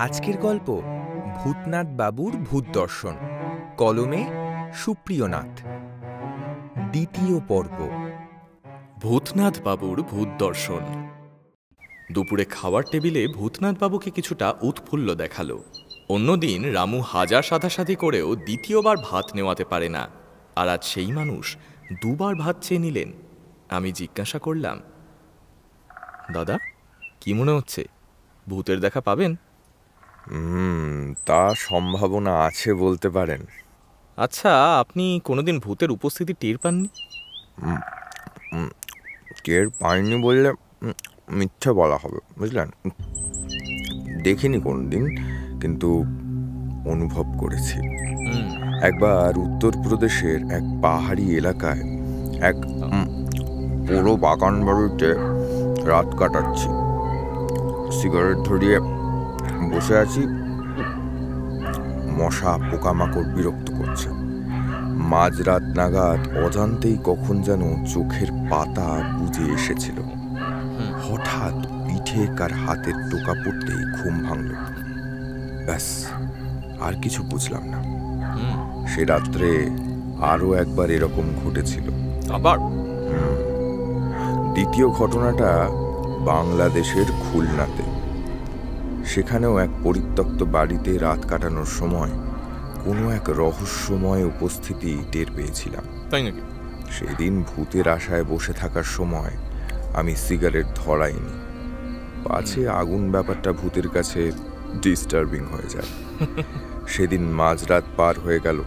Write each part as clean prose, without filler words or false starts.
আজকের গল্প ভূতনাথ বাবুর ভূত দর্শন, কলমে সুপ্রিয়নাথ, দ্বিতীয় পর্ব। ভূতনাথ বাবুর ভূত দর্শন। দুপুরে খাওয়ার টেবিলে ভূতনাথ বাবুকে কিছুটা উৎফুল্ল দেখালো। অন্যদিন রামু হাজার সাধাসাধি করেও দ্বিতীয়বার ভাত নেওয়াতে পারে না, আর আজ সেই মানুষ দুবার ভাত চেয়ে নিলেন। আমি জিজ্ঞাসা করলাম, দাদা কি মনে হচ্ছে, ভূতের দেখা পাবেন? তা সম্ভাবনা আছে বলতে পারেন। আচ্ছা, আপনি কোনোদিন ভূতের উপস্থিতি টের পাননি? টের পাইনি বললে মিথ্যে বলা হবে, বুঝলেন। দেখিনি কোনোদিন, কিন্তু অনুভব করেছি। একবার উত্তরপ্রদেশের এক পাহাড়ি এলাকায় এক বড় বাগান বাড়িতে রাত কাটাচ্ছি। সিগারেট ধরিয়ে বসে আছি। মশা পোকামাকড় বিরক্ত করছে। মাঝরাত নাগাদ অজান্তেই কখন যেন চোখের পাতা বুজে এসেছিল। হঠাৎ পিঠে কার হাতের টোকা পড়তেই ঘুম ভাঙল। ব্যাস, আর কিছু বুঝলাম না। সে রাত্রে আরও একবার এরকম ঘটেছিল। আবার দ্বিতীয় ঘটনাটা বাংলাদেশের খুলনাতে। সেখানেও এক পরিত্যক্ত বাড়িতে রাত কাটানোর সময় কোনো এক রহস্যময় উপস্থিতি টের পেয়েছিলাম। সেদিন ভূতের আশায় বসে থাকার সময় আমি সিগারেট ধরাইনি, পাছে আগুন ব্যাপারটা ভূতের কাছে ডিস্টার্বিং হয়ে যায়। সেদিন মাঝরাত পার হয়ে গেল।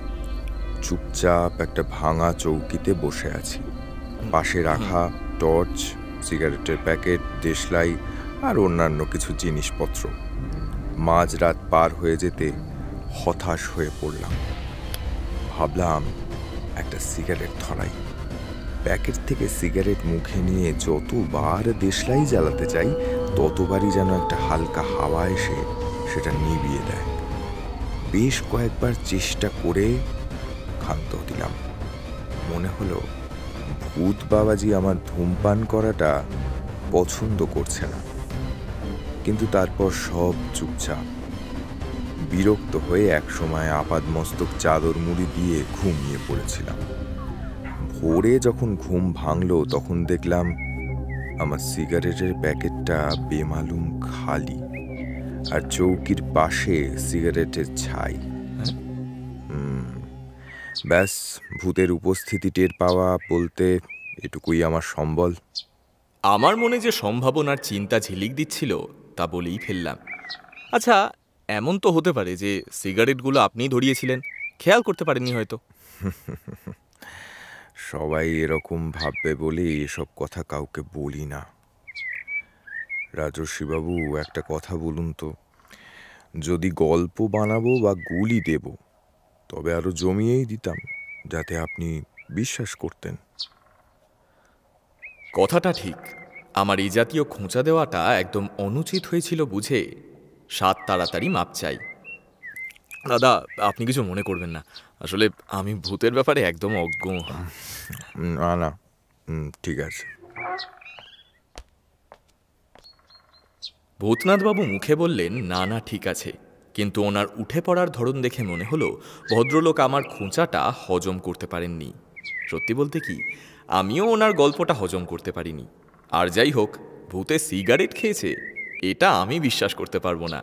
চুপচাপ একটা ভাঙা চৌকিতে বসে আছি। পাশে রাখা টর্চ, সিগারেটের প্যাকেট, দেশলাই আর অন্যান্য কিছু জিনিসপত্র। মাঝরাত পার হয়ে যেতে হতাশ হয়ে পড়লাম। ভাবলাম একটা সিগারেট ধরাই। প্যাকেট থেকে সিগারেট মুখে নিয়ে যতবার দেশলাই জ্বালাতে চাই, ততবারই যেন একটা হালকা হাওয়া এসে সেটা নিভিয়ে দেয়। বেশ কয়েকবার চেষ্টা করে ক্ষান্ত দিলাম। মনে হলো ভূত বাবাজি আমার ধূমপান করাটা পছন্দ করছে না। কিন্তু তারপর সব চুপচাপ। বিরক্ত হয়ে একসময় আপাদমস্তক চাদর মুড়ি দিয়ে ঘুমিয়ে পড়েছিলাম। ভোরে যখন ঘুম ভাঙল, তখন দেখলাম আমার সিগারেটের প্যাকেটটা বেমালুম খালি, আর চৌকির পাশে সিগারেটের ছাই। ব্যাস, ভূতের উপস্থিতি টের পাওয়া বলতে এটুকুই আমার সম্বল। আমার মনে যে সম্ভাবনার চিন্তা ঝিলিক দিচ্ছিল তা বলেই ফেললাম। আচ্ছা, এমন তো হতে পারে যে সিগারেটগুলো আপনিই ধরিয়েছিলেন, খেয়াল করতে পারেননি হয়তো। সবাই এরকম ভাববে বলে এসব কথা কাউকে বলি না। রাজর্ষিবাবু, একটা কথা বলুন তো, যদি গল্প বানাবো বা গুলি দেব, তবে আরো জমিয়েই দিতাম, যাতে আপনি বিশ্বাস করতেন। কথাটা ঠিক। আমার এই জাতীয় খোঁচা দেওয়াটা একদম অনুচিত হয়েছিল বুঝে সাত তাড়াতাড়ি মাপ চাই। দাদা, আপনি কিছু মনে করবেন না, আসলে আমি ভূতের ব্যাপারে একদম অজ্ঞ। না না, ঠিক আছে। ভূতনাথবাবু মুখে বললেন, না না ঠিক আছে, কিন্তু ওনার উঠে পড়ার ধরন দেখে মনে হলো ভদ্রলোক আমার খোঁচাটা হজম করতে পারেননি। সত্যি বলতে কি, আমিও ওনার গল্পটা হজম করতে পারিনি। আর যাই হোক, ভূতে সিগারেট খেয়েছে এটা আমি বিশ্বাস করতে পারবো না।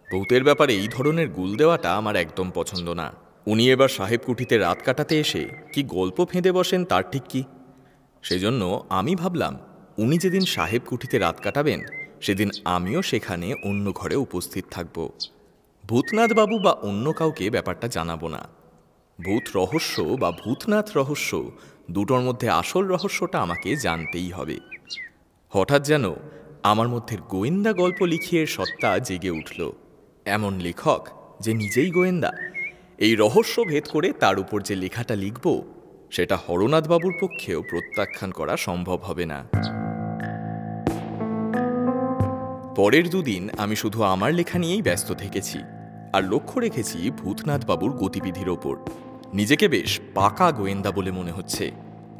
ভূতের ব্যাপারে এই ধরনের গুল দেওয়াটা আমার একদম পছন্দ না। উনি এবার সাহেব কুঠিতে রাত কাটাতে এসে কি গল্প ফেঁদে বসেন তার ঠিক কি। সেজন্য আমি ভাবলাম, উনি যেদিন সাহেব কুঠিতে রাত কাটাবেন সেদিন আমিও সেখানে অন্য ঘরে উপস্থিত থাকব। ভূতনাথবাবু বা অন্য কাউকে ব্যাপারটা জানাবো না। ভূত রহস্য বা ভূতনাথ রহস্য দুটোর মধ্যে আসল রহস্যটা আমাকে জানতেই হবে। হঠাৎ যেন আমার মধ্যে গোয়েন্দা গল্প লিখিয়ে সত্তা জেগে উঠল। এমন লেখক যে নিজেই গোয়েন্দা, এই রহস্য ভেদ করে তার উপর যে লেখাটা লিখব, সেটা হরনাথবাবুর পক্ষেও প্রত্যাখ্যান করা সম্ভব হবে না। পরের দুদিন আমি শুধু আমার লেখা নিয়েই ব্যস্ত থেকেছি, আর লক্ষ্য রেখেছি ভূতনাথবাবুর গতিবিধির ওপর। নিজেকে বেশ পাকা গোয়েন্দা বলে মনে হচ্ছে।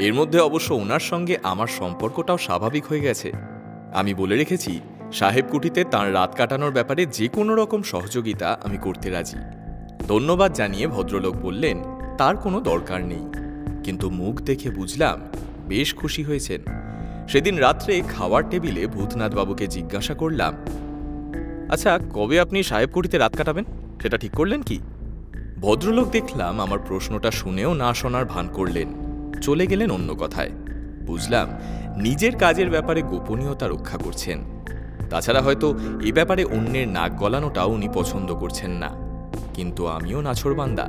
এর মধ্যে অবশ্য ওনার সঙ্গে আমার সম্পর্কটাও স্বাভাবিক হয়ে গেছে। আমি বলে রেখেছি সাহেব কুঠিতে তাঁর রাত কাটানোর ব্যাপারে যে কোনো রকম সহযোগিতা আমি করতে রাজি। ধন্যবাদ জানিয়ে ভদ্রলোক বললেন তার কোনো দরকার নেই, কিন্তু মুখ দেখে বুঝলাম বেশ খুশি হয়েছেন। সেদিন রাত্রে খাওয়ার টেবিলে ভূতনাথবাবুকে জিজ্ঞাসা করলাম, আচ্ছা, কবে আপনি সাহেব কুঠিতে রাত কাটাবেন সেটা ঠিক করলেন কি? ভদ্রলোক দেখলাম আমার প্রশ্নটা শুনেও না শোনার ভান করলেন, চলে গেলেন অন্য কথায়। বুঝলাম নিজের কাজের ব্যাপারে গোপনীয়তা রক্ষা করছেন। তাছাড়া হয়তো এ ব্যাপারে অন্যের নাক গলানোটাও উনি পছন্দ করছেন না, কিন্তু আমিও নাছোড়বান্দা।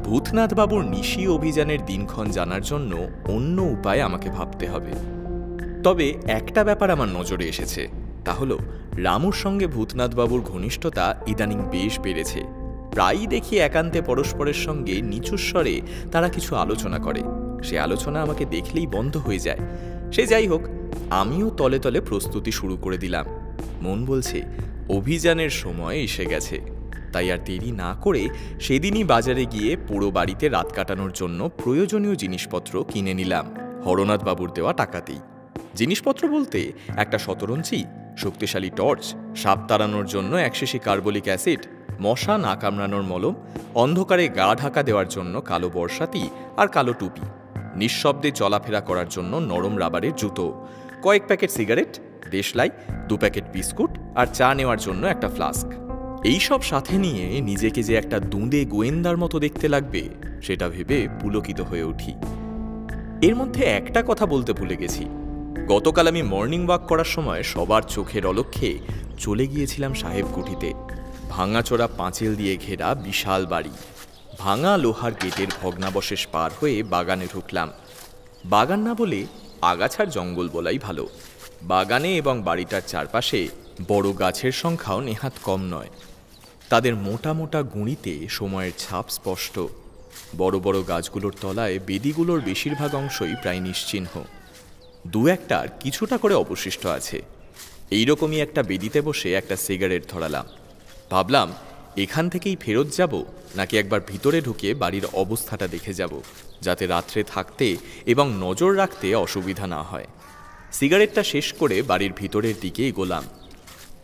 ভূতনাথবাবুর নিশি অভিযানের দিনক্ষণ জানার জন্য অন্য উপায় আমাকে ভাবতে হবে। তবে একটা ব্যাপার আমার নজরে এসেছে, তা হলো রামুর সঙ্গে ভূতনাথবাবুর ঘনিষ্ঠতা ইদানিং বেশ বেড়েছে। প্রায়ই দেখি একান্তে পরস্পরের সঙ্গে নিচু স্বরে তারা কিছু আলোচনা করে। সে আলোচনা আমাকে দেখলেই বন্ধ হয়ে যায়। সে যাই হোক, আমিও তলে তলে প্রস্তুতি শুরু করে দিলাম। মন বলছে অভিযানের সময় এসে গেছে। তাই আর দেরি না করে সেদিনই বাজারে গিয়ে পুরো বাড়িতে রাত কাটানোর জন্য প্রয়োজনীয় জিনিসপত্র কিনে নিলাম হরনাথবাবুর দেওয়া টাকাতেই। জিনিসপত্র বলতে একটা শতরঞ্চি, শক্তিশালী টর্চ, সাপ তাড়ানোর জন্য 1 শিশি কার্বলিক অ্যাসিড, মশা না কামড়ানোর মলম, অন্ধকারে গা ঢাকা দেওয়ার জন্য কালো বর্ষাতি আর কালো টুপি, নিঃশব্দে চলাফেরা করার জন্য নরম রাবারের জুতো, কয়েক প্যাকেট সিগারেট, দেশলাই, 2 প্যাকেট বিস্কুট আর চা নেওয়ার জন্য একটা ফ্লাস্ক। এইসব সাথে নিয়ে নিজেকে যে একটা দুঁদে গোয়েন্দার মতো দেখতে লাগবে সেটা ভেবে পুলকিত হয়ে উঠি। এর মধ্যে একটা কথা বলতে ভুলে গেছি। গতকাল আমি মর্নিং ওয়াক করার সময় সবার চোখের অলক্ষ্যে চলে গিয়েছিলাম সাহেব কুঠিতে। ভাঙাচোরা পাঁচিল দিয়ে ঘেরা বিশাল বাড়ি, ভাঙা লোহার গেটের ভগ্নাবশেষ পার হয়ে বাগানে ঢুকলাম। বাগান না বলে আগাছার জঙ্গল বলাই ভালো। বাগানে এবং বাড়িটার চারপাশে বড় গাছের সংখ্যাও নেহাত কম নয়। তাদের মোটা মোটা গুঁড়িতে সময়ের ছাপ স্পষ্ট। বড় বড় গাছগুলোর তলায় বেদিগুলোর বেশিরভাগ অংশই প্রায় নিশ্চিহ্ন। 2-1টার কিছুটা করে অবশিষ্ট আছে। এইরকমই একটা বেদিতে বসে একটা সিগারেট ধরালাম। ভাবলাম এখান থেকেই ফেরত যাব নাকি একবার ভিতরে ঢুকে বাড়ির অবস্থাটা দেখে যাব, যাতে রাত্রে থাকতে এবং নজর রাখতে অসুবিধা না হয়। সিগারেটটা শেষ করে বাড়ির ভিতরের দিকে এগোলাম।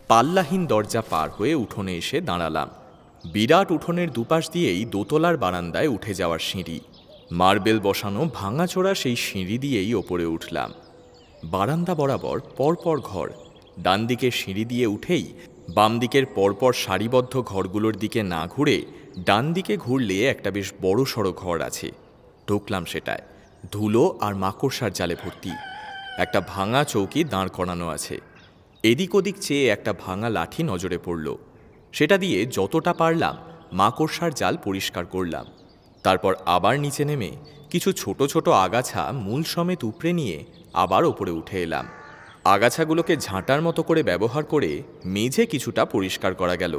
পাল্লাহীন দরজা পার হয়ে উঠোনে এসে দাঁড়ালাম। বিরাট উঠোনের দুপাশ দিয়েই দোতলার বারান্দায় উঠে যাওয়ার সিঁড়ি। মার্বেল বসানো ভাঙাচোরা সেই সিঁড়ি দিয়েই ওপরে উঠলাম। বারান্দা বরাবর পরপর ঘর। ডান দিকের সিঁড়ি দিয়ে উঠেই বাম দিকের পরপর সারিবদ্ধ ঘরগুলোর দিকে না ঘুরে ডান দিকে ঘুরলে একটা বেশ বড় সড়ো ঘর আছে। ঢুকলাম সেটায়। ধুলো আর মাকড়সার জালে ভর্তি। একটা ভাঙা চৌকি দাঁড় করানো আছে। এদিক ওদিক চেয়ে একটা ভাঙা লাঠি নজরে পড়ল। সেটা দিয়ে যতটা পারলাম মাকড়সার জাল পরিষ্কার করলাম। তারপর আবার নিচে নেমে কিছু ছোট ছোট আগাছা মূল সমেত উপড়ে নিয়ে আবার ওপরে উঠে এলাম। আগাছাগুলোকে ঝাঁটার মতো করে ব্যবহার করে মেঝে কিছুটা পরিষ্কার করা গেল।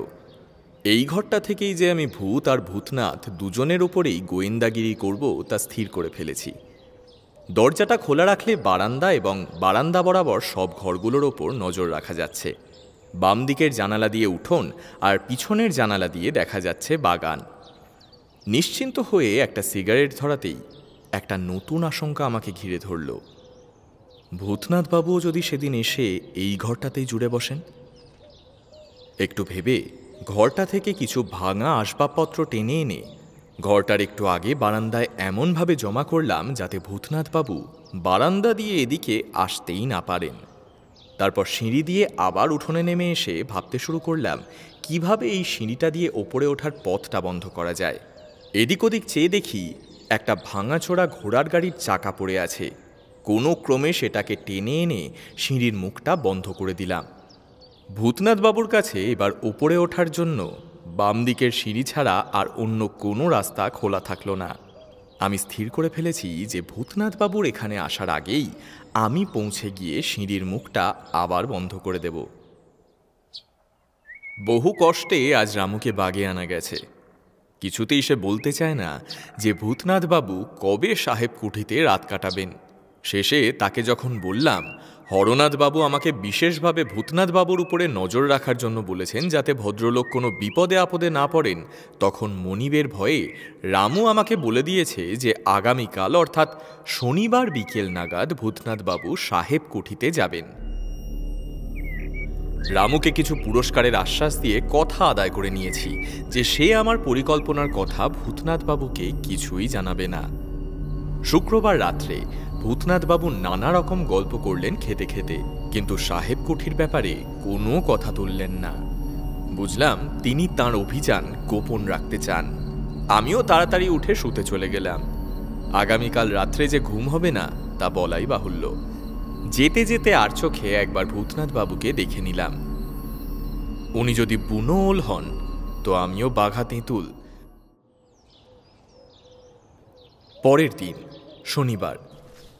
এই ঘরটা থেকেই যে আমি ভূত আর ভূতনাথ দুজনের ওপরেই গোয়েন্দাগিরি করব তা স্থির করে ফেলেছি। দরজাটা খোলা রাখলে বারান্দা এবং বারান্দা বরাবর সব ঘরগুলোর ওপর নজর রাখা যাচ্ছে। বাম দিকের জানালা দিয়ে উঠোন আর পিছনের জানালা দিয়ে দেখা যাচ্ছে বাগান। নিশ্চিন্ত হয়ে একটা সিগারেট ধরাতেই একটা নতুন আশঙ্কা আমাকে ঘিরে ধরল। ভূতনাথবাবুও যদি সেদিন এসে এই ঘরটাতেই জুড়ে বসেন। একটু ভেবে ঘরটা থেকে কিছু ভাঙা আসবাবপত্র টেনে এনে ঘরটার একটু আগে বারান্দায় এমনভাবে জমা করলাম যাতে ভূতনাথবাবু বারান্দা দিয়ে এদিকে আসতেই না পারেন। তারপর সিঁড়ি দিয়ে আবার উঠোনে নেমে এসে ভাবতে শুরু করলাম কিভাবে এই সিঁড়িটা দিয়ে ওপরে ওঠার পথটা বন্ধ করা যায়। এদিক ওদিক চেয়ে দেখি একটা ভাঙাচোরা ঘোড়ার গাড়ির চাকা পড়ে আছে। কোনো ক্রমে সেটাকে টেনে এনে সিঁড়ির মুখটা বন্ধ করে দিলাম। ভূতনাথবাবুর কাছে এবার ওপরে ওঠার জন্য বাম দিকের সিঁড়ি ছাড়া আর অন্য কোনো রাস্তা খোলা থাকলো না। আমি স্থির করে ফেলেছি যে ভূতনাথবাবুর এখানে আসার আগেই আমি পৌঁছে গিয়ে সিঁড়ির মুখটা আবার বন্ধ করে দেব। বহু কষ্টে আজ রামুকে বাগে আনা গেছে। কিছুতেই সে বলতে চায় না যে ভূতনাথবাবু কবে সাহেব কুঠিতে রাত কাটাবেন। শেষে তাকে যখন বললাম হরনাথবাবু আমাকে বিশেষভাবে ভূতনাথবাবুর উপরে নজর রাখার জন্য বলেছেন যাতে ভদ্রলোক কোনো বিপদে আপদে না পড়েন, তখন মনিবের ভয়ে রামু আমাকে বলে দিয়েছে যে আগামীকাল অর্থাৎ শনিবার বিকেল নাগাদ ভূতনাথবাবু সাহেব কুঠিতে যাবেন। রামুকে কিছু পুরস্কারের আশ্বাস দিয়ে কথা আদায় করে নিয়েছি যে সে আমার পরিকল্পনার কথা ভূতনাথবাবুকে কিছুই জানাবে না। শুক্রবার রাত্রে ভূতনাথবাবু নানা রকম গল্প করলেন খেতে খেতে, কিন্তু সাহেব কুঠির ব্যাপারে কোনো কথা তুললেন না। বুঝলাম তিনি তাঁর অভিযান গোপন রাখতে চান। আমিও তাড়াতাড়ি উঠে শুতে চলে গেলাম। আগামীকাল রাত্রে যে ঘুম হবে না তা বলাই বাহুল্য। যেতে যেতে আর চোখে একবার ভূতনাথবাবুকে দেখে নিলাম। উনি যদি বুনো ওল হন তো আমিও বাঘা তেঁতুল। পরের দিন শনিবার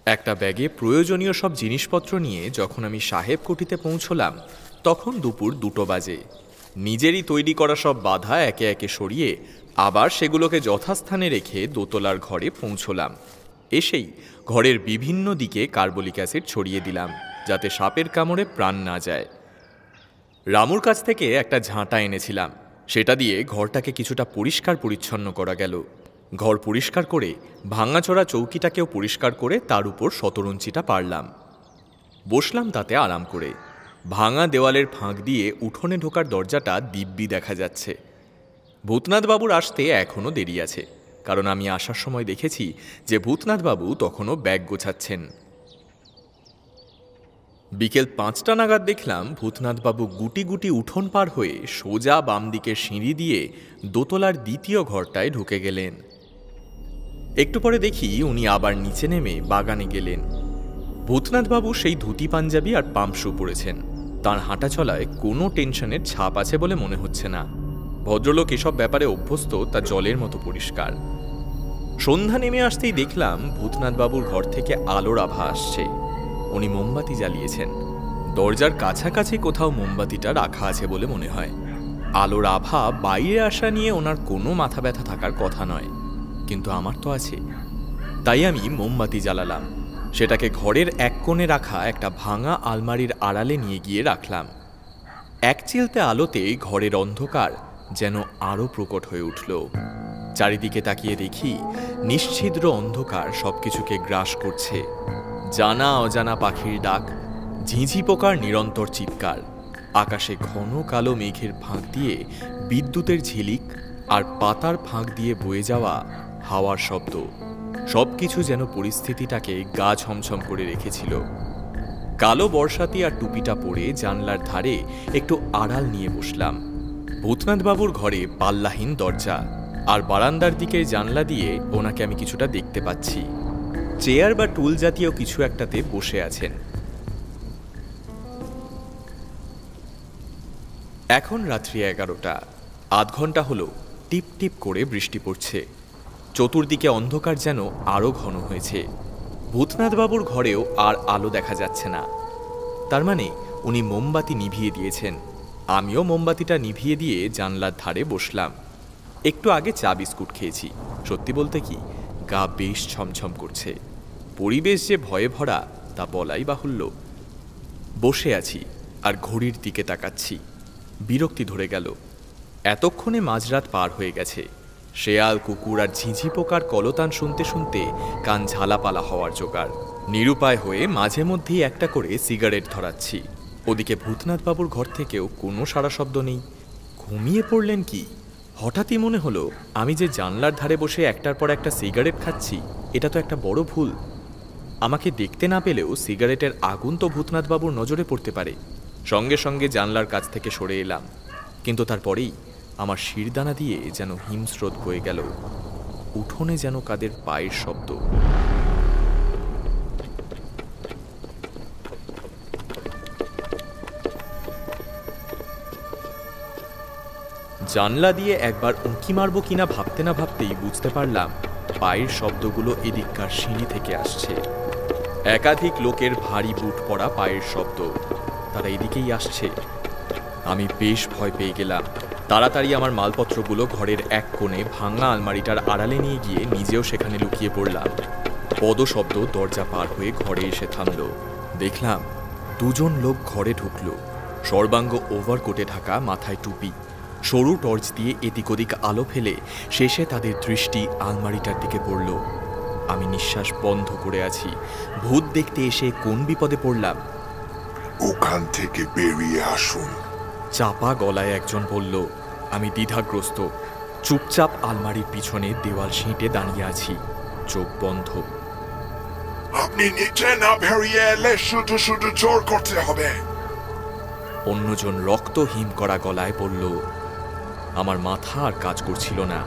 একটা ব্যাগে প্রয়োজনীয় সব জিনিসপত্র নিয়ে যখন আমি সাহেব কুঠিতে পৌঁছলাম তখন দুপুর 2টো বাজে। নিজেরই তৈরি করা সব বাধা একে একে সরিয়ে আবার সেগুলোকে যথাস্থানে রেখে দোতলার ঘরে পৌঁছলাম। এসেই ঘরের বিভিন্ন দিকে কার্বলিক অ্যাসিড ছড়িয়ে দিলাম যাতে সাপের কামড়ে প্রাণ না যায়। রামুর কাছ থেকে একটা ঝাঁটা এনেছিলাম, সেটা দিয়ে ঘরটাকে কিছুটা পরিষ্কার পরিচ্ছন্ন করা গেল। ঘর পরিষ্কার করে ভাঙাচোরা চৌকিটাকেও পরিষ্কার করে তার উপর শতরঞ্চিটা পারলাম। বসলাম তাতে আরাম করে। ভাঙা দেওয়ালের ফাঁক দিয়ে উঠোনে ঢোকার দরজাটা দিব্যি দেখা যাচ্ছে। ভূতনাথবাবুর আসতে এখনও দেরি আছে, কারণ আমি আসার সময় দেখেছি যে ভূতনাথবাবু তখনও ব্যাগ গোছাচ্ছেন। বিকেল 5টা নাগাদ দেখলাম ভূতনাথবাবু গুটি গুটি উঠোন পার হয়ে সোজা বাম দিকের সিঁড়ি দিয়ে দোতলার দ্বিতীয় ঘরটায় ঢুকে গেলেন। একটু পরে দেখি উনি আবার নিচে নেমে বাগানে গেলেন। ভূতনাথবাবু সেই ধুতি পাঞ্জাবি আর পাম্পশু পরেছেন। তাঁর হাঁটা চলায় কোনো টেনশনের ছাপ আছে বলে মনে হচ্ছে না। ভদ্রলোক এসব ব্যাপারে অভ্যস্ত, তা জলের মতো পরিষ্কার। সন্ধ্যা নেমে আসতেই দেখলাম ভূতনাথবাবুর ঘর থেকে আলোর আভা আসছে। উনি মোমবাতি জ্বালিয়েছেন। দরজার কাছাকাছি কোথাও মোমবাতিটা রাখা আছে বলে মনে হয়। আলোর আভা বাইরে আসা নিয়ে ওনার কোনো মাথা ব্যথা থাকার কথা নয়, কিন্তু আমার তো আছে। তাই আমি মোমবাতি জ্বালালাম। সেটাকে ঘরের এক কোণে রাখা একটা ভাঙা আলমারির আড়ালে নিয়ে গিয়ে রাখলাম। এক চিলতে আলোতে ঘরের অন্ধকার যেন আরো প্রকট হয়ে উঠল। চারিদিকে তাকিয়ে দেখি নিশ্ছিদ্র অন্ধকার সবকিছুকে গ্রাস করছে। জানা অজানা পাখির ডাক, ঝিঁঝি পোকার নিরন্তর চিৎকার, আকাশে ঘন কালো মেঘের ফাঁক দিয়ে বিদ্যুতের ঝিলিক আর পাতার ফাঁক দিয়ে বয়ে যাওয়া হাওয়ার শব্দ, সবকিছু যেন পরিস্থিতিটাকে গা ছমছম করে রেখেছিল। কালো বর্ষাতি আর টুপিটা পরে জানলার ধারে একটু আড়াল নিয়ে বসলাম। ভূতনাথবাবুর ঘরে পাল্লাহীন দরজা, আর বারান্দার দিকে জানলা দিয়ে ওনাকে আমি কিছুটা দেখতে পাচ্ছি। চেয়ার বা টুল জাতীয় কিছু একটাতে বসে আছেন। এখন রাত্রি 11টা। আধ ঘন্টা হলো টিপ টিপ করে বৃষ্টি পড়ছে। চতুর্দিকে অন্ধকার যেন আরো ঘন হয়েছে। ভূতনাথবাবুর ঘরেও আর আলো দেখা যাচ্ছে না। তার মানে উনি মোমবাতি নিভিয়ে দিয়েছেন। আমিও মোমবাতিটা নিভিয়ে দিয়ে জানলার ধারে বসলাম। একটু আগে চা বিস্কুট খেয়েছি। সত্যি বলতে কি, গা বেশ ছমছম করছে। পরিবেশ যে ভয়ে ভরা তা বলাই বাহুল্য। বসে আছি আর ঘড়ির দিকে তাকাচ্ছি। বিরক্তি ধরে গেল। এতক্ষণে মাঝরাত পার হয়ে গেছে। শেয়াল, কুকুর আর ঝিঁঝি পোকার কলতান শুনতে শুনতে কান ঝালাপালা হওয়ার জোগাড়। নিরুপায় হয়ে মাঝে মধ্যেই একটা করে সিগারেট ধরাচ্ছি। ওদিকে ভূতনাথবাবুর ঘর থেকেও কোনো সাড়া শব্দ নেই। ঘুমিয়ে পড়লেন কি? হঠাৎই মনে হলো আমি যে জানলার ধারে বসে একটার পর একটা সিগারেট খাচ্ছি, এটা তো একটা বড় ভুল। আমাকে দেখতে না পেলেও সিগারেটের আগুন তো ভূতনাথবাবুর নজরে পড়তে পারে। সঙ্গে সঙ্গে জানলার কাছ থেকে সরে এলাম, কিন্তু তারপরেই আমার শিরদানা দিয়ে যেন হিমস্রোত বয়ে গেল। উঠোনে যেন কাদের পায়ের শব্দ। জানলা দিয়ে একবার উঁকি মারব কিনা ভাবতে না ভাবতেই বুঝতে পারলাম পায়ের শব্দগুলো এদিককার সিঁড়ি থেকে আসছে। একাধিক লোকের ভারী বুট পরা পায়ের শব্দ। তারা এদিকেই আসছে। আমি বেশ ভয় পেয়ে গেলাম। তাড়াতাড়ি আমার মালপত্রগুলো ঘরের এক কোণে ভাঙা আলমারিটার আড়ালে নিয়ে গিয়ে নিজেও সেখানে লুকিয়ে পড়লাম। পদশব্দ দরজা পার হয়ে ঘরে এসে থামল। দেখলাম দুজন লোক ঘরে ঢুকল। সর্বাঙ্গ ওভারকোটে ঢাকা, মাথায় টুপি। সরু টর্চ দিয়ে এদিক ওদিক আলো ফেলে শেষে তাদের দৃষ্টি আলমারিটার দিকে পড়ল। আমি নিঃশ্বাস বন্ধ করে আছি। ভূত দেখতে এসে কোন বিপদে পড়লাম। ওখান থেকে বেরিয়ে আসুন। চাপা গলায় একজন বলল। আমি দ্বিধাগ্রস্ত, চুপচাপ আলমারির পিছনে দেওয়াল সিঁটে দাঁড়িয়ে আছি, চোখ বন্ধ। আপনি নিচে না বেরিয়ে এলে শুধু শুধু জোর করতে হবে। অন্যজন রক্ত হিম করা গলায় বলল। আমার মাথা আর কাজ করছিল না,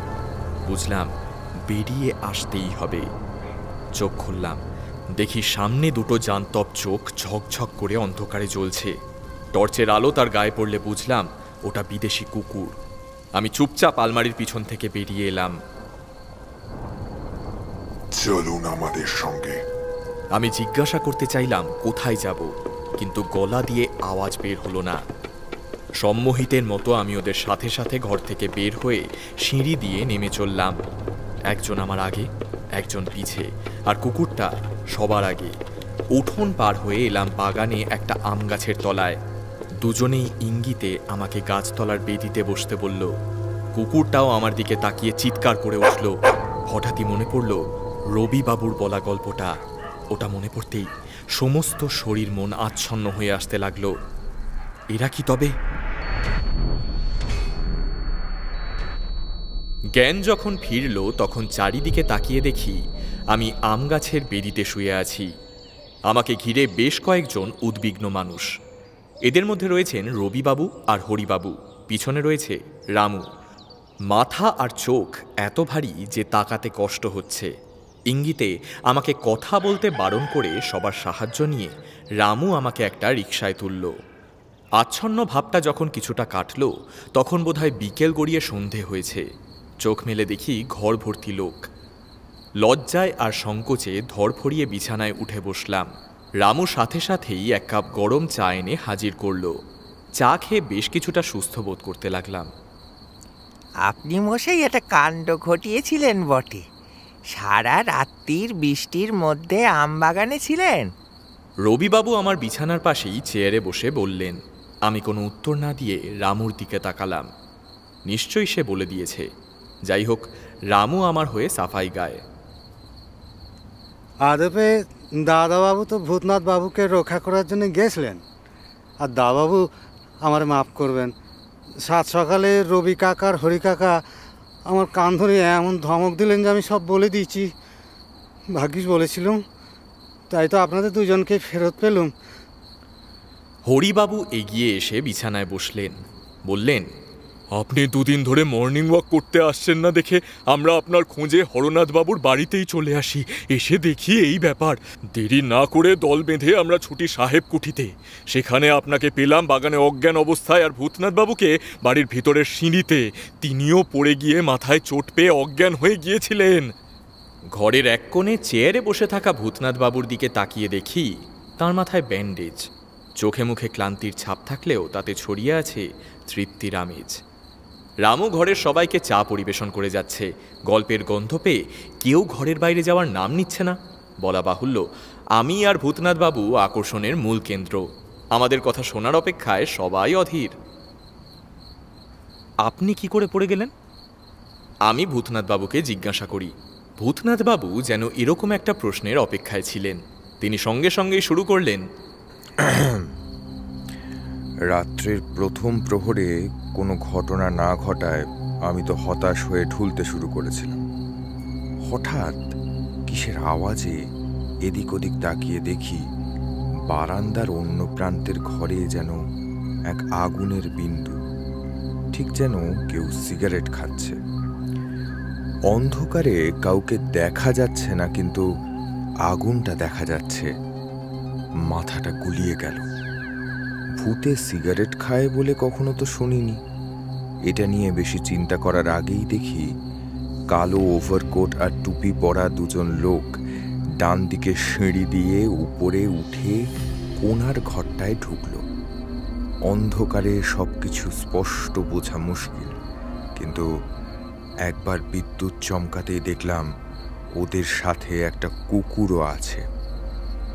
বুঝলাম বেরিয়ে আসতেই হবে। চোখ খুললাম, দেখি সামনে দুটো জান্তব চোখ ঝকঝক করে অন্ধকারে জ্বলছে। টর্চের আলো তার গায়ে পড়লে বুঝলাম ওটা বিদেশি কুকুর। আমি চুপচাপ আলমারির পিছন থেকে বেরিয়ে এলাম। চলুন আমাদের সঙ্গে। আমি জিজ্ঞাসা করতে চাইলাম কোথায় যাব, কিন্তু গলা দিয়ে আওয়াজ বের হলো না। সম্মোহিতের মতো আমি ওদের সাথে সাথে ঘর থেকে বের হয়ে সিঁড়ি দিয়ে নেমে চললাম। একজন আমার আগে, একজন পিছে, আর কুকুরটা সবার আগে। উঠোন পার হয়ে এলাম বাগানে একটা আম গাছের তলায়। দুজনেই ইঙ্গিতে আমাকে গাছতলার বেদিতে বসতে বলল। কুকুরটাও আমার দিকে তাকিয়ে চিৎকার করে উঠল। হঠাৎই মনে পড়ল রবিবাবুর বলা গল্পটা। ওটা মনে পড়তেই সমস্ত শরীর মন আচ্ছন্ন হয়ে আসতে লাগলো। এরা কি তবে? জ্ঞান যখন ফিরল তখন চারিদিকে তাকিয়ে দেখি আমি আম গাছের বেদিতে শুয়ে আছি। আমাকে ঘিরে বেশ কয়েকজন উদ্বিগ্ন মানুষ। এদের মধ্যে রয়েছেন রবিবাবু আর হরিবাবু, পিছনে রয়েছে রামু। মাথা আর চোখ এত ভারী যে তাকাতে কষ্ট হচ্ছে। ইঙ্গিতে আমাকে কথা বলতে বারণ করে সবার সাহায্য নিয়ে রামু আমাকে একটা রিকশায় তুলল। আচ্ছন্ন ভাবটা যখন কিছুটা কাটল তখন বোধহয় বিকেল গড়িয়ে সন্ধে হয়েছে। চোখ মেলে দেখি ঘর ভর্তি লোক। লজ্জায় আর সংকোচে ধরফড়িয়ে বিছানায় উঠে বসলাম। রামু সাথে সাথেই এক কাপ গরম চা এনে হাজির করল। চা খেয়ে বেশ কিছুটা সুস্থ বোধ করতে লাগলাম। আপনি মশাই একটা কাণ্ড ঘটিয়েছিলেন বটে। সারা রাত্রির বৃষ্টির মধ্যে আমবাগানে ছিলেন। রবিবাবু আমার বিছানার পাশেই চেয়ারে বসে বললেন। আমি কোনো উত্তর না দিয়ে রামুর দিকে তাকালাম। নিশ্চয়ই সে বলে দিয়েছে। যাই হোক, রামু আমার হয়ে সাফাই গায়। আদপে দাদাবাবু তো ভূতনাথ বাবুকে রক্ষা করার জন্য গেছিলেন। আর দাদাবাবু আমার মাফ করবেন, সাত সকালে রবি কাকার হরি কাকা আমার কান ধরে এমন ধমক দিলেন যে আমি সব বলে দিয়েছি। ভাগ্যিস বলেছিলাম, তাই তো আপনাদের দুজনকে ফেরত পেলুম। হরিবাবু এগিয়ে এসে বিছানায় বসলেন, বললেন, আপনি দুদিন ধরে মর্নিং ওয়াক করতে আসছেন না দেখে আমরা আপনার খোঁজে হরনাথবাবুর বাড়িতেই চলে আসি। এসে দেখি এই ব্যাপার। দেরি না করে দল বেঁধে আমরা ছুটি সাহেব কুঠিতে। সেখানে আপনাকে পেলাম বাগানে অজ্ঞান অবস্থায়, আর ভূতনাথবাবুকে বাড়ির ভিতরের সিঁড়িতে। তিনিও পড়ে গিয়ে মাথায় চোট পেয়ে অজ্ঞান হয়ে গিয়েছিলেন। ঘরের এক কোণে চেয়ারে বসে থাকা ভূতনাথবাবুর দিকে তাকিয়ে দেখি তার মাথায় ব্যান্ডেজ। চোখে মুখে ক্লান্তির ছাপ থাকলেও তাতে ছড়িয়ে আছে তৃপ্তির আমেজ। রামু ঘরের সবাইকে চা পরিবেশন করে যাচ্ছে। গল্পের গন্ধ পেয়ে কেউ ঘরের বাইরে যাওয়ার নাম নিচ্ছে না। বলা বাহুল্য, আমি আর ভূতনাথবাবু আকর্ষণের মূল কেন্দ্র। আমাদের কথা শোনার অপেক্ষায় সবাই অধীর। আপনি কি করে পড়ে গেলেন? আমি ভূতনাথবাবুকে জিজ্ঞাসা করি। ভূতনাথবাবু যেন এরকম একটা প্রশ্নের অপেক্ষায় ছিলেন। তিনি সঙ্গে সঙ্গে শুরু করলেন। রাত্রের প্রথম প্রহরে কোনো ঘটনা না ঘটায় আমি তো হতাশ হয়ে ঢুলতে শুরু করেছিলাম। হঠাৎ কিসের আওয়াজে এদিক ওদিক তাকিয়ে দেখি বারান্দার অন্য প্রান্তের ঘরে যেন এক আগুনের বিন্দু, ঠিক যেন কেউ সিগারেট খাচ্ছে। অন্ধকারে কাউকে দেখা যাচ্ছে না, কিন্তু আগুনটা দেখা যাচ্ছে। মাথাটা গুলিয়ে গেল। ভূতে সিগারেট খায় বলে কখনো তো শুনিনি। এটা নিয়ে বেশি চিন্তা করার আগেই দেখি কালো ওভারকোট আর টুপি পরা দুজন লোক ডান দিকে সিঁড়ি দিয়ে উপরে উঠে কোণার ঘরটায় ঢুকল। অন্ধকারে সবকিছু স্পষ্ট বোঝা মুশকিল, কিন্তু একবার বিদ্যুৎ চমকাতেই দেখলাম ওদের সাথে একটা কুকুরও আছে।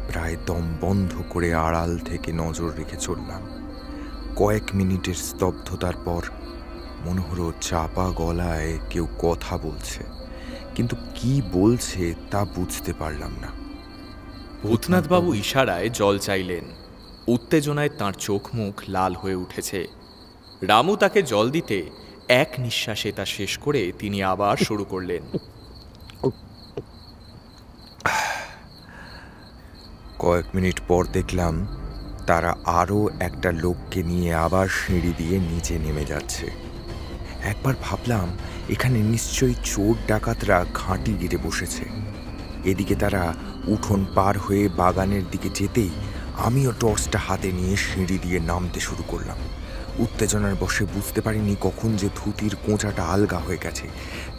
প্রায় দম বন্ধ করে আড়াল থেকে নজর রেখে চললাম। কয়েক মিনিটের স্তব্ধতার পর মনে হলো চাপা গলায় কেউ কথা বলছে, কিন্তু কি বলছে তা বুঝতে পারলাম না। ভূতনাথবাবু ইশারায় জল চাইলেন। উত্তেজনায় তাঁর চোখ মুখ লাল হয়ে উঠেছে। রামু তাকে জল দিতে এক নিঃশ্বাসে তা শেষ করে তিনি আবার শুরু করলেন। কয়েক মিনিট পর দেখলাম তারা আরও একটা লোককে নিয়ে আবার সিঁড়ি দিয়ে নিচে নেমে যাচ্ছে। একবার ভাবলাম এখানে নিশ্চয়ই চোর ডাকাতরা ঘাঁটি গিরে বসেছে। এদিকে তারা উঠোন পার হয়ে বাগানের দিকে যেতেই আমিও টর্চটা হাতে নিয়ে সিঁড়ি দিয়ে নামতে শুরু করলাম। উত্তেজনার বশে বুঝতে পারিনি কখন যে ধুতির কোঁচাটা আলগা হয়ে গেছে।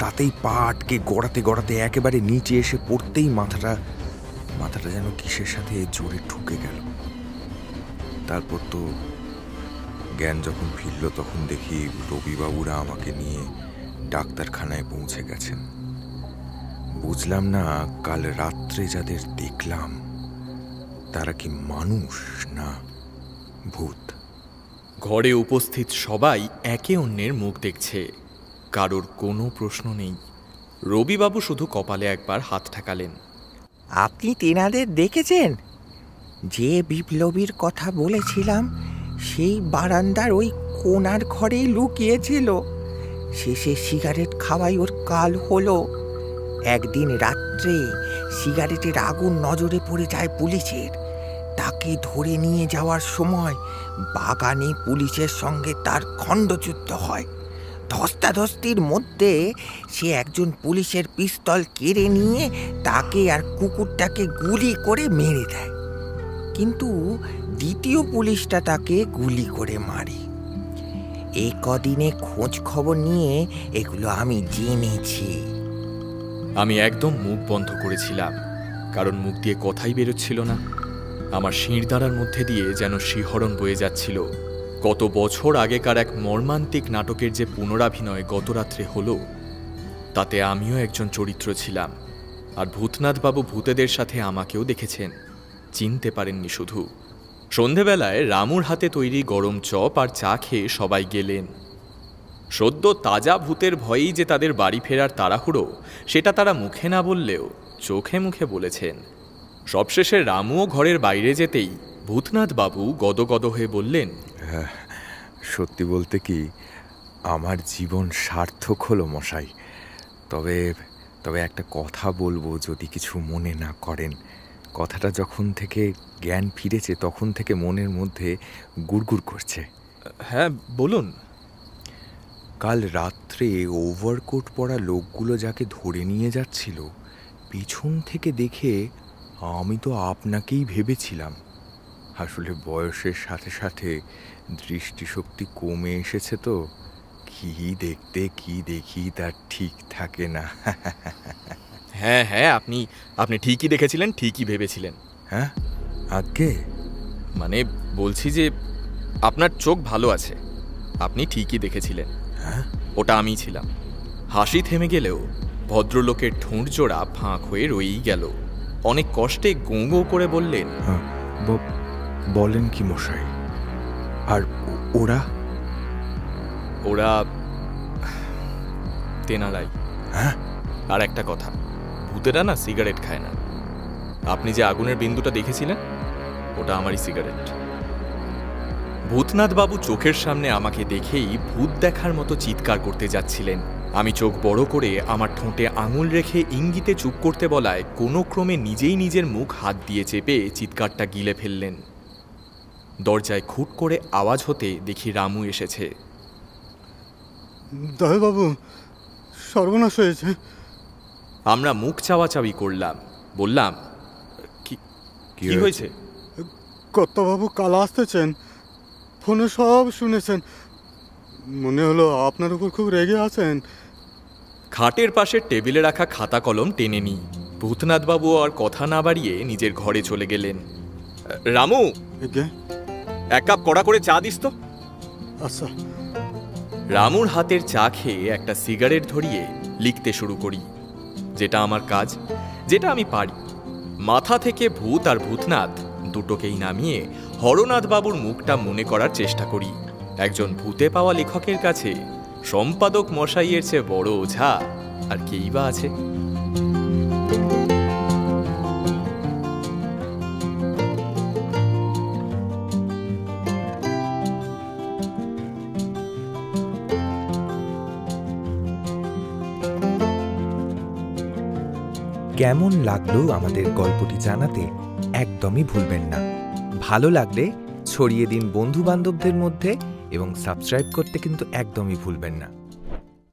তাতেই পা আটকে গড়াতে গড়াতে একেবারে নিচে এসে পড়তেই মাথাটা যেন কিসের সাথে জোরে ঠুকে গেল। তারপর তো জ্ঞান যখন ফিরল তখন দেখি রবিবাবুরা আমাকে নিয়ে ডাক্তারখানায় পৌঁছে গেছেন। বুঝলাম না কাল রাত্রে যাদের দেখলাম তারা কি মানুষ না ভূত। ঘরে উপস্থিত সবাই একে অন্যের মুখ দেখছে, কারোর কোনো প্রশ্ন নেই। রবিবাবু শুধু কপালে একবার হাত ঠেকালেন। আপনি তেনাদের দেখেছেন? যে বিপ্লবীর কথা বলেছিলাম সেই বারান্দার ওই কোণার ঘরেই লুকিয়েছিল। শেষে সিগারেট খাওয়াই ওর কাল হলো। একদিন রাত্রে সিগারেটের আগুন নজরে পড়ে যায় পুলিশের। তাকে ধরে নিয়ে যাওয়ার সময় বাগানে পুলিশের সঙ্গে তার খণ্ডযুদ্ধ হয়। ধস্তাধস্তির মধ্যে সে একজন পুলিশের পিস্তল কেড়ে নিয়ে তাকে আর কুকুরটাকে গুলি করে মেরে দেয়, কিন্তু দ্বিতীয় পুলিশটা তাকে গুলি করে মারে। এই কদিনে খোঁজ খবর নিয়ে এগুলো আমি জেনেছি। আমি একদম মুখ বন্ধ করেছিলাম, কারণ মুখ দিয়ে কথাই বেরোচ্ছিল না। আমার শিরদাঁড়ার মধ্যে দিয়ে যেন শিহরণ বয়ে যাচ্ছিল। কত বছর আগেকার এক মর্মান্তিক নাটকের যে পুনরাভিনয় গত রাত্রে হলো, তাতে আমিও একজন চরিত্র ছিলাম। আর ভূতনাথবাবু ভূতেদের সাথে আমাকেও দেখেছেন, চিনতে পারেননি শুধু। সন্ধেবেলায় রামুর হাতে তৈরি গরম চপ আর চা খেয়ে সবাই গেলেন। সদ্য তাজা ভূতের ভয়েই যে তাদের বাড়ি ফেরার তাড়াহুড়ো, সেটা তারা মুখে না বললেও চোখে মুখে বলেছেন। সবশেষে রামুও ঘরের বাইরে যেতেই ভূতনাথবাবু গদগদ হয়ে বললেন, সত্যি বলতে কি আমার জীবন সার্থক হলো মশাই। তবে একটা কথা বলবো, যদি কিছু মনে না করেন। কথাটা যখন থেকে জ্ঞান ফিরেছে তখন থেকে মনের মধ্যে গুড়গুড় করছে। হ্যাঁ বলুন। কাল রাত্রে ওভারকোট পরা লোকগুলো যাকে ধরে নিয়ে যাচ্ছিল, পিছন থেকে দেখে আমি তো আপনাকেই ভেবেছিলাম। আসলে বয়সের সাথে সাথে দৃষ্টিশক্তি কমে এসেছে তো, কি দেখতে কি দেখি তার ঠিক থাকে না। হ্যাঁ হ্যাঁ, আপনি ঠিকই দেখেছিলেন, ঠিকই ভেবেছিলেন। হ্যাঁ আগে মানে বলছি যে আপনার চোখ ভালো আছে, আপনি ঠিকই দেখেছিলেন। হ্যাঁ, ওটা আমি ছিলাম। হাসি থেমে গেলেও ভদ্রলোকের ঠোঁট জোড়া ফাঁক হয়ে রয়েই গেল। অনেক কষ্টে গোঁ গোঁ করে বললেন, বলেন কি মশাই? আর ওরা তেনারাই। হ্যাঁ, আর একটা কথা, ভূতেরা না সিগারেট খায় না। আপনি যে আগুনের বিন্দুটা দেখেছিলেন, ওটা আমারই সিগারেট। ভূতনাথবাবু চোখের সামনে আমাকে দেখেই ভূত দেখার মতো চিৎকার করতে যাচ্ছিলেন। আমি চোখ বড় করে আমার ঠোঁটে আঙুল রেখে ইঙ্গিতে চুপ করতে বলায় কোনো ক্রমে নিজেই নিজের মুখ হাত দিয়ে চেপে চিৎকারটা গিলে ফেললেন। দরজায় খুট করে আওয়াজ হতে দেখি রামু এসেছে। দয়াবাবু, সর্বনাশ হয়েছে। আমরা মুখ চাওয়াচাওয়ি করলাম। বললাম, কি হয়েছে? কর্তাবাবু কাল আসতেছেন, ফোনে সব শুনেছেন। মনে হলো আপনার উপর খুব রেগে আছেন। খাটের পাশে টেবিলে রাখা খাতা কলম টেনে নিই। ভূতনাথবাবু আর কথা না বাড়িয়ে নিজের ঘরে চলে গেলেন। রামু, এক কাপ কড়া করে চা দিস তো। আচ্ছা। রামুর হাতের চা খেয়ে একটা সিগারেট ধরিয়ে লিখতে শুরু করি, যেটা আমার কাজ, যেটা আমি পারি। মাথা থেকে ভূত আর ভূতনাথ দুটোকেই নামিয়ে হরনাথবাবুর মুখটা মনে করার চেষ্টা করি। একজন ভূতে পাওয়া লেখকের কাছে সম্পাদক মশাইয়ের চেয়ে বড় ওঝা আর কেই বা আছে? কেমন লাগলো আমাদের গল্পটি জানাতে একদমই ভুলবেন না। ভালো লাগলে ছড়িয়ে দিন বন্ধু বান্ধবদের মধ্যে এবং সাবস্ক্রাইব করতে কিন্তু একদমই ভুলবেন না।